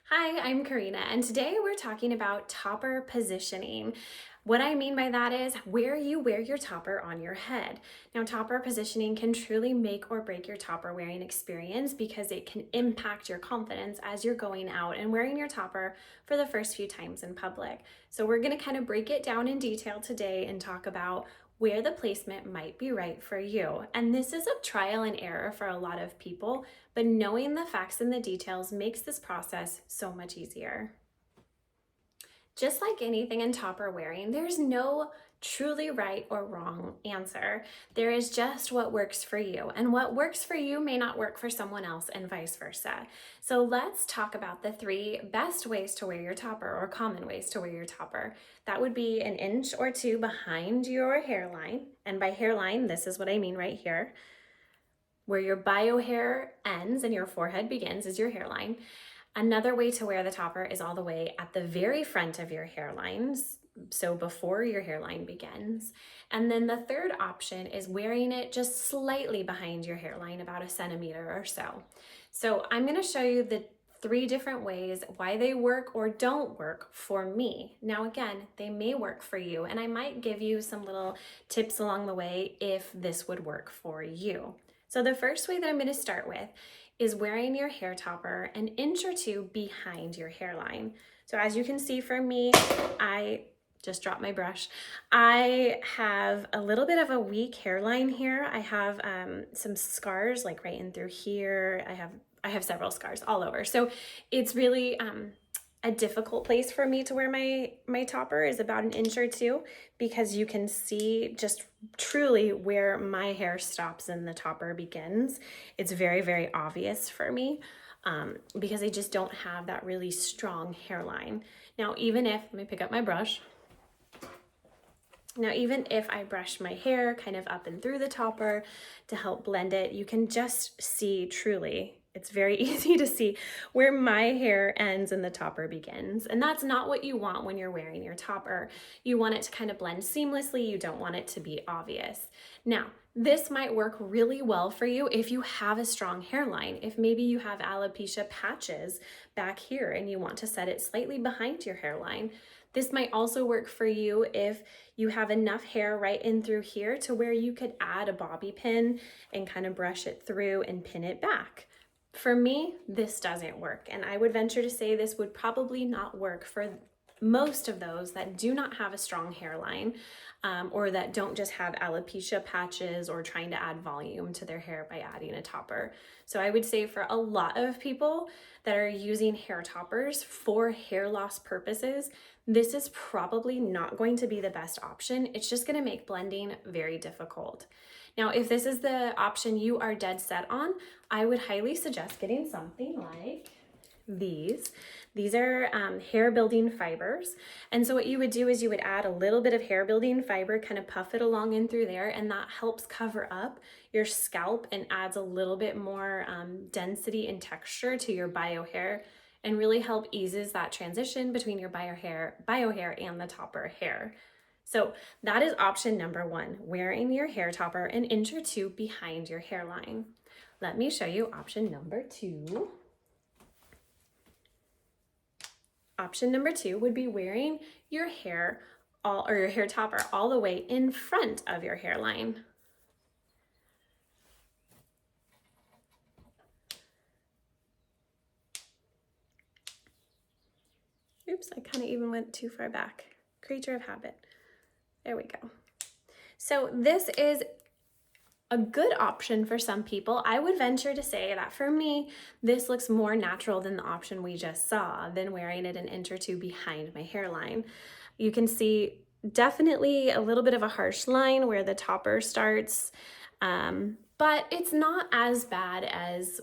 Hi, I'm Karina, and today we're talking about topper positioning. What I mean by that is where you wear your topper on your head. Now, topper positioning can truly make or break your topper wearing experience because it can impact your confidence as you're going out and wearing your topper for the first few times in public. So we're going to kind of break it down in detail today and talk about where the placement might be right for you. And this is a trial and error for a lot of people, but knowing the facts and the details makes this process so much easier. Just like anything in topper wearing, there's no truly right or wrong answer. There is just what works for you, and what works for you may not work for someone else, and vice versa. So let's talk about the 3 best ways to wear your topper, or common ways to wear your topper. That would be 1 inch or 2 behind your hairline, and by hairline, this is what I mean right here. Where your bio hair ends and your forehead begins is your hairline. Another way to wear the topper is all the way at the very front of your hairlines, so before your hairline begins. And then the third option is wearing it just slightly behind your hairline, about 1 centimeter or so. So I'm going to show you the 3 different ways why they work or don't work for me. Now, again, they may work for you, and I might give you some little tips along the way if this would work for you. So the first way that I'm going to start with is wearing your hair topper 1 inch or 2 behind your hairline. So as you can see for me, I just dropped my brush. I have a little bit of a weak hairline here. I have some scars like right in through here. I have several scars all over. So it's really a difficult place for me to wear my topper is about 1 inch or 2, because you can see just truly where my hair stops and the topper begins. It's very, very obvious for me because I just don't have that really strong hairline. Now, let me pick up my brush. Now, even if I brush my hair kind of up and through the topper to help blend it, you can just see truly, it's very easy to see where my hair ends and the topper begins. And that's not what you want when you're wearing your topper. You want it to kind of blend seamlessly. You don't want it to be obvious. Now, this might work really well for you if you have a strong hairline. If maybe you have alopecia patches back here and you want to set it slightly behind your hairline. This might also work for you if you have enough hair right in through here to where you could add a bobby pin and kind of brush it through and pin it back. For me, this doesn't work, and I would venture to say this would probably not work for most of those that do not have a strong hairline or that don't just have alopecia patches or trying to add volume to their hair by adding a topper. So I would say for a lot of people that are using hair toppers for hair loss purposes, this is probably not going to be the best option. It's just going to make blending very difficult. Now, if this is the option you are dead set on, I would highly suggest getting something like these. These are hair building fibers. And so what you would do is you would add a little bit of hair building fiber, kind of puff it along in through there, and that helps cover up your scalp and adds a little bit more density and texture to your bio hair, and really help eases that transition between your bio hair and the topper hair. So that is option number 1, wearing your hair topper 1 inch or 2 behind your hairline. Let me show you option number 2. Option number 2 would be wearing your hair your hair topper all the way in front of your hairline. Oops, I kind of even went too far back. Creature of habit. There we go. So this is a good option for some people. I would venture to say that for me, this looks more natural than the option we just saw, than wearing it 1 inch or 2 behind my hairline. You can see definitely a little bit of a harsh line where the topper starts, but it's not as bad as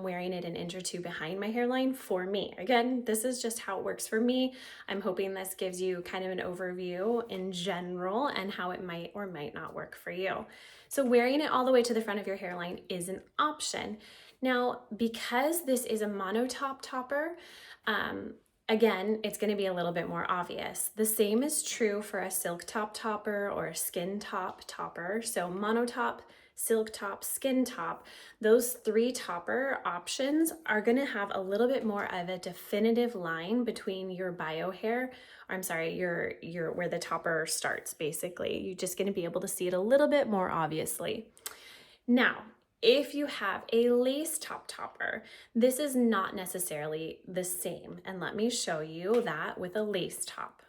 wearing it 1 inch or 2 behind my hairline for me. Again, this is just how it works for me. I'm hoping this gives you kind of an overview in general and how it might or might not work for you. So wearing it all the way to the front of your hairline is an option. Now, because this is a monotop topper, again, it's going to be a little bit more obvious. The same is true for a silk top topper or a skin top topper. So monotop silk top, skin top, those 3 topper options are gonna have a little bit more of a definitive line between your bio hair, or I'm sorry, your where the topper starts basically. You're just gonna be able to see it a little bit more obviously. Now, if you have a lace top topper, this is not necessarily the same. And let me show you that with a lace top.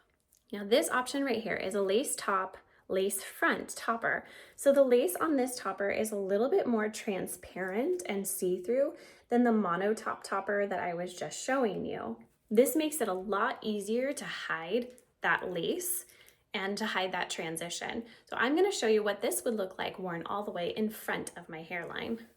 Now this option right here is a lace top, lace front topper. So the lace on this topper is a little bit more transparent and see-through than the mono top topper that I was just showing you. This makes it a lot easier to hide that lace and to hide that transition. So I'm gonna show you what this would look like worn all the way in front of my hairline.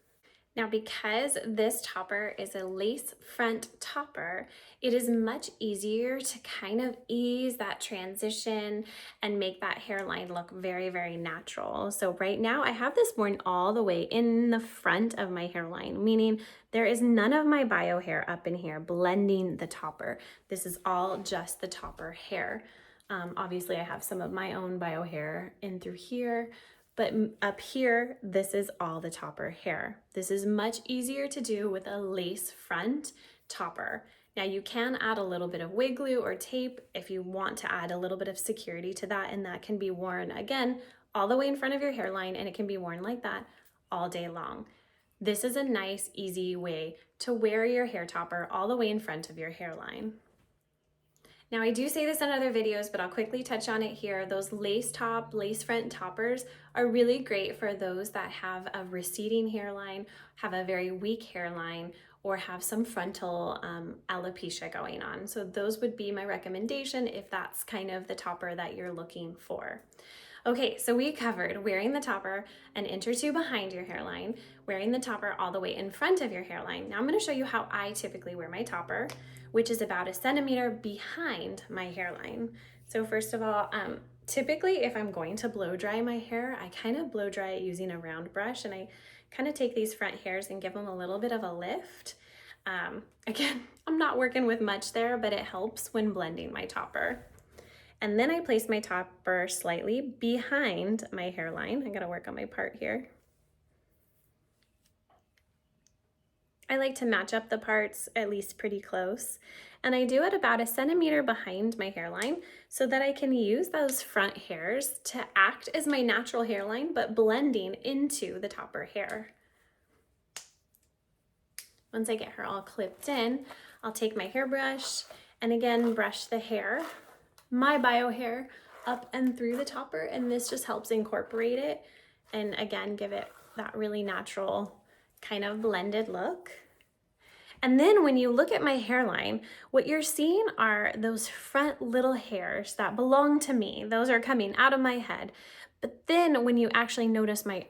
Now, because this topper is a lace front topper, it is much easier to kind of ease that transition and make that hairline look very, very natural. So right now I have this worn all the way in the front of my hairline, meaning there is none of my bio hair up in here blending the topper. This is all just the topper hair. Obviously I have some of my own bio hair in through here, but up here, this is all the topper hair. This is much easier to do with a lace front topper. Now you can add a little bit of wig glue or tape if you want to add a little bit of security to that, and that can be worn again all the way in front of your hairline, and it can be worn like that all day long. This is a nice, easy way to wear your hair topper all the way in front of your hairline. Now I do say this in other videos, but I'll quickly touch on it here. Those lace top, lace front toppers are really great for those that have a receding hairline, have a very weak hairline, or have some frontal alopecia going on. So those would be my recommendation if that's kind of the topper that you're looking for. Okay, so we covered wearing the topper an inch or 2 behind your hairline, wearing the topper all the way in front of your hairline. Now I'm gonna show you how I typically wear my topper, which is about 1 centimeter behind my hairline. So first of all, typically if I'm going to blow dry my hair, I kind of blow dry it using a round brush, and I kind of take these front hairs and give them a little bit of a lift. Again, I'm not working with much there, but it helps when blending my topper. And then I place my topper slightly behind my hairline. I gotta work on my part here. I like to match up the parts at least pretty close. And I do it about 1 centimeter behind my hairline so that I can use those front hairs to act as my natural hairline, but blending into the topper hair. Once I get her all clipped in, I'll take my hairbrush and again, brush the hair, my bio hair, up and through the topper, and this just helps incorporate it and again, give it that really natural kind of blended look. And then when you look at my hairline, what you're seeing are those front little hairs that belong to me. Those are coming out of my head. But then when you actually notice my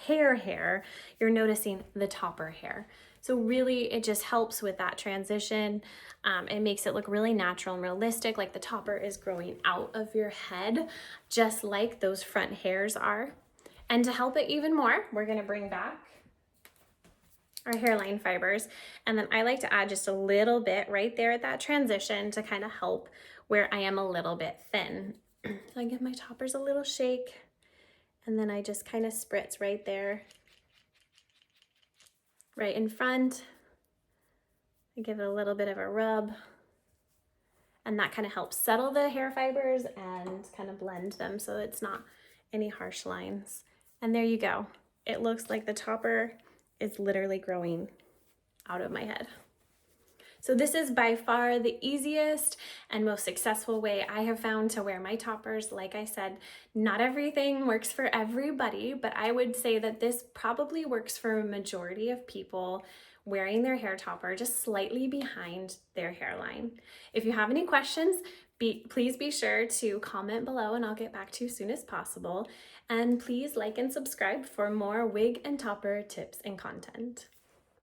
hair, you're noticing the topper hair. So really it just helps with that transition. It makes it look really natural and realistic, like the topper is growing out of your head, just like those front hairs are. And to help it even more, we're gonna bring back our hairline fibers. And then I like to add just a little bit right there at that transition to kind of help where I am a little bit thin. So I give my toppers a little shake, and then I just kind of spritz right there, right in front. I give it a little bit of a rub, and that kind of helps settle the hair fibers and kind of blend them so it's not any harsh lines. And there you go. It looks like the topper is literally growing out of my head. So this is by far the easiest and most successful way I have found to wear my toppers. Like I said, not everything works for everybody, but I would say that this probably works for a majority of people wearing their hair topper just slightly behind their hairline. If you have any questions, please be sure to comment below and I'll get back to you as soon as possible. And please like and subscribe for more wig and topper tips and content.